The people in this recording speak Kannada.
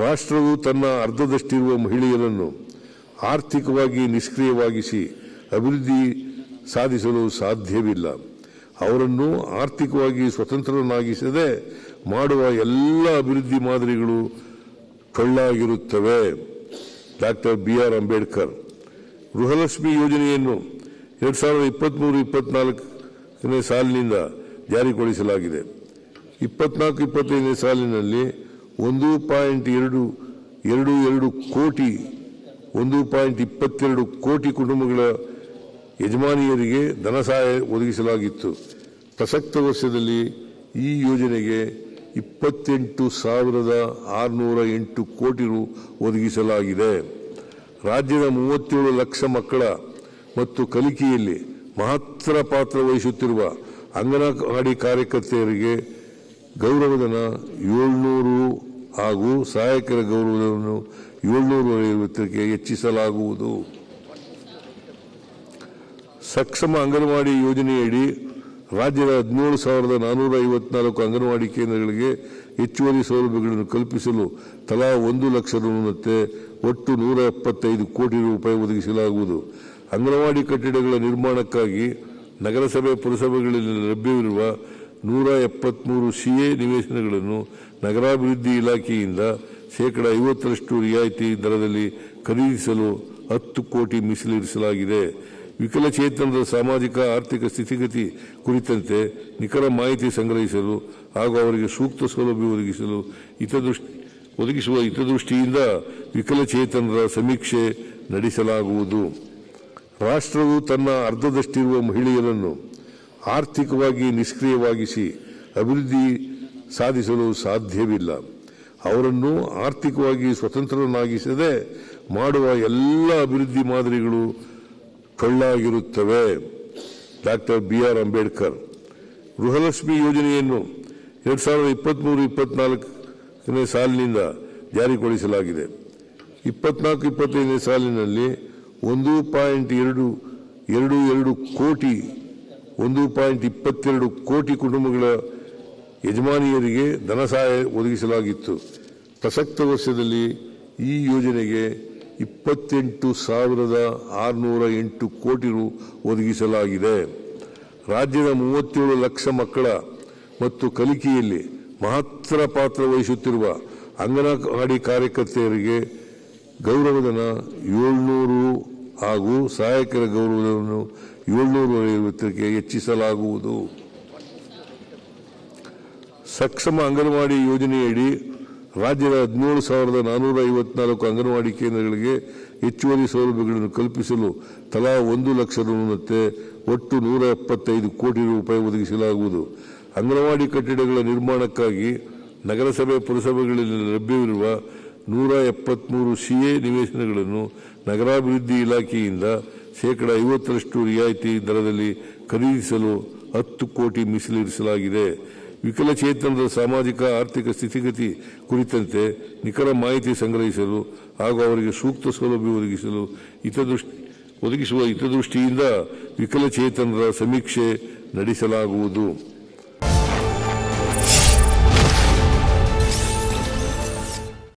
ರಾಷ್ಟ್ರವು ತನ್ನ ಅರ್ಧದಷ್ಟಿರುವ ಮಹಿಳೆಯರನ್ನು ಆರ್ಥಿಕವಾಗಿ ನಿಷ್ಕ್ರಿಯವಾಗಿಸಿ ಅಭಿವೃದ್ಧಿ ಸಾಧಿಸಲು ಸಾಧ್ಯವಿಲ್ಲ. ಅವರನ್ನು ಆರ್ಥಿಕವಾಗಿ ಸ್ವತಂತ್ರರನ್ನಾಗಿಸದೆ ಮಾಡುವ ಎಲ್ಲ ಅಭಿವೃದ್ಧಿ ಮಾದರಿಗಳು ಟೊಳ್ಳಾಗಿರುತ್ತವೆ. Doctor BR Ambedkar. ಗೃಹಲಕ್ಷ್ಮಿ ಯೋಜನೆಯನ್ನು 2023-24 ಸಾಲಿನಿಂದ ಜಾರಿಗೊಳಿಸಲಾಗಿದೆ. 24-25 ಸಾಲಿನಲ್ಲಿ 1.22 ಕೋಟಿ ಕುಟುಂಬಗಳ ಯಜಮಾನಿಯರಿಗೆ ಧನ ಸಹಾಯ ಒದಗಿಸಲಾಗಿತ್ತು. ಪ್ರಸಕ್ತ ವರ್ಷದಲ್ಲಿ ಈ ಯೋಜನೆಗೆ 28,608 ಕೋಟಿ ರು ಒದಗಿಸಲಾಗಿದೆ. ರಾಜ್ಯದ 37 ಲಕ್ಷ ಮಕ್ಕಳ ಮತ್ತು ಕಲಿಕೆಯಲ್ಲಿ ಮಹತ್ತರ ಪಾತ್ರ ವಹಿಸುತ್ತಿರುವ ಅಂಗನವಾಡಿ ಕಾರ್ಯಕರ್ತೆಯರಿಗೆ ಗೌರವಧನ 700 ಹಾಗೂ ಸಹಾಯಕರ ಗೌರವಧನವನ್ನು 750ಕ್ಕೆ ಹೆಚ್ಚಿಸಲಾಗುವುದು. ಸಕ್ಷಮ ಅಂಗನವಾಡಿ ಯೋಜನೆಯಡಿ ರಾಜ್ಯದ 17,454 ಅಂಗನವಾಡಿ ಕೇಂದ್ರಗಳಿಗೆ ಹೆಚ್ಚುವರಿ ಸೌಲಭ್ಯಗಳನ್ನು ಕಲ್ಪಿಸಲು ತಲಾ 1 ಲಕ್ಷ ರುನಂತೆ ಒಟ್ಟು 175 ಕೋಟಿ ರೂಪಾಯಿ ಒದಗಿಸಲಾಗುವುದು. ಅಂಗನವಾಡಿ ಕಟ್ಟಡಗಳ ನಿರ್ಮಾಣಕ್ಕಾಗಿ ನಗರಸಭೆ ಪುರಸಭೆಗಳಲ್ಲಿ ಲಭ್ಯವಿರುವ 173 CA ನಿವೇಶನಗಳನ್ನು ನಗರಾಭಿವೃದ್ಧಿ ಇಲಾಖೆಯಿಂದ 50% ರಿಯಾಯಿತಿ ದರದಲ್ಲಿ ಖರೀದಿಸಲು 10 ಕೋಟಿ ಮೀಸಲಿರಿಸಲಾಗಿದೆ. ವಿಕಲಚೇತನರ ಸಾಮಾಜಿಕ ಆರ್ಥಿಕ ಸ್ಥಿತಿಗತಿ ಕುರಿತಂತೆ ನಿಖರ ಮಾಹಿತಿ ಸಂಗ್ರಹಿಸಲು ಹಾಗೂ ಅವರಿಗೆ ಸೂಕ್ತ ಸೌಲಭ್ಯ ಒದಗಿಸುವ ಹಿತದೃಷ್ಟಿಯಿಂದ ವಿಕಲಚೇತನರ ಸಮೀಕ್ಷೆ ನಡೆಸಲಾಗುವುದು. ರಾಷ್ಟ್ರವು ತನ್ನ ಅರ್ಧದಷ್ಟಿರುವ ಮಹಿಳೆಯರನ್ನು ಆರ್ಥಿಕವಾಗಿ ನಿಷ್ಕ್ರಿಯವಾಗಿಸಿ ಅಭಿವೃದ್ಧಿ ಸಾಧಿಸಲು ಸಾಧ್ಯವಿಲ್ಲ. ಅವರನ್ನು ಆರ್ಥಿಕವಾಗಿ ಸ್ವತಂತ್ರರನ್ನಾಗಿಸದೆ ಮಾಡುವ ಎಲ್ಲ ಅಭಿವೃದ್ಧಿ ಮಾದರಿಗಳು ಟೊಳ್ಳಾಗಿರುತ್ತವೆ. Doctor BR Ambedkar. ಗೃಹಲಕ್ಷ್ಮಿ ಯೋಜನೆಯನ್ನು 2023-24 ಸಾಲಿನಿಂದ ಜಾರಿಗೊಳಿಸಲಾಗಿದೆ. 24-25 ಸಾಲಿನಲ್ಲಿ 1.22 ಕೋಟಿ ಕುಟುಂಬಗಳ ಯಜಮಾನಿಯರಿಗೆ ಧನ ಸಹಾಯ ಒದಗಿಸಲಾಗಿತ್ತು. ಪ್ರಸಕ್ತ ವರ್ಷದಲ್ಲಿ ಈ ಯೋಜನೆಗೆ 28,608 ಕೋಟಿ ರು ಒದಗಿಸಲಾಗಿದೆ. ರಾಜ್ಯದ 37 ಲಕ್ಷ ಮಕ್ಕಳ ಮತ್ತು ಕಲಿಕೆಯಲ್ಲಿ ಮಹತ್ತರ ಪಾತ್ರ ವಹಿಸುತ್ತಿರುವ ಅಂಗನವಾಡಿ ಕಾರ್ಯಕರ್ತೆಯರಿಗೆ ಗೌರವಧನ 700 ಹಾಗೂ ಸಹಾಯಕರ ಗೌರವಧನವನ್ನು 750ಕ್ಕೆ ಹೆಚ್ಚಿಸಲಾಗುವುದು. ಸಕ್ಷಮ ಅಂಗನವಾಡಿ ಯೋಜನೆಯಡಿ ರಾಜ್ಯದ 17,454 ಅಂಗನವಾಡಿ ಕೇಂದ್ರಗಳಿಗೆ ಹೆಚ್ಚುವರಿ ಸೌಲಭ್ಯಗಳನ್ನು ಕಲ್ಪಿಸಲು ತಲಾ 1 ಲಕ್ಷ ರುನಂತೆ ಒಟ್ಟು 175 ಕೋಟಿ ರೂಪಾಯಿ ಒದಗಿಸಲಾಗುವುದು. ಅಂಗನವಾಡಿ ಕಟ್ಟಡಗಳ ನಿರ್ಮಾಣಕ್ಕಾಗಿ ನಗರಸಭೆ ಪುರಸಭೆಗಳಲ್ಲಿ ಲಭ್ಯವಿರುವ 173 CA ನಿವೇಶನಗಳನ್ನು ನಗರಾಭಿವೃದ್ಧಿ ಇಲಾಖೆಯಿಂದ 50% ರಿಯಾಯಿತಿ ದರದಲ್ಲಿ ಖರೀದಿಸಲು 10 ಕೋಟಿ ಮೀಸಲಿರಿಸಲಾಗಿದೆ. ವಿಕಲಚೇತನರ ಸಾಮಾಜಿಕ ಆರ್ಥಿಕ ಸ್ಥಿತಿಗತಿ ಕುರಿತಂತೆ ನಿಖರ ಮಾಹಿತಿ ಸಂಗ್ರಹಿಸಲು ಹಾಗೂ ಅವರಿಗೆ ಸೂಕ್ತ ಸೌಲಭ್ಯ ಒದಗಿಸುವ ಹಿತದೃಷ್ಟಿಯಿಂದ ವಿಕಲಚೇತನರ ಸಮೀಕ್ಷೆ ನಡೆಸಲಾಗುವುದು.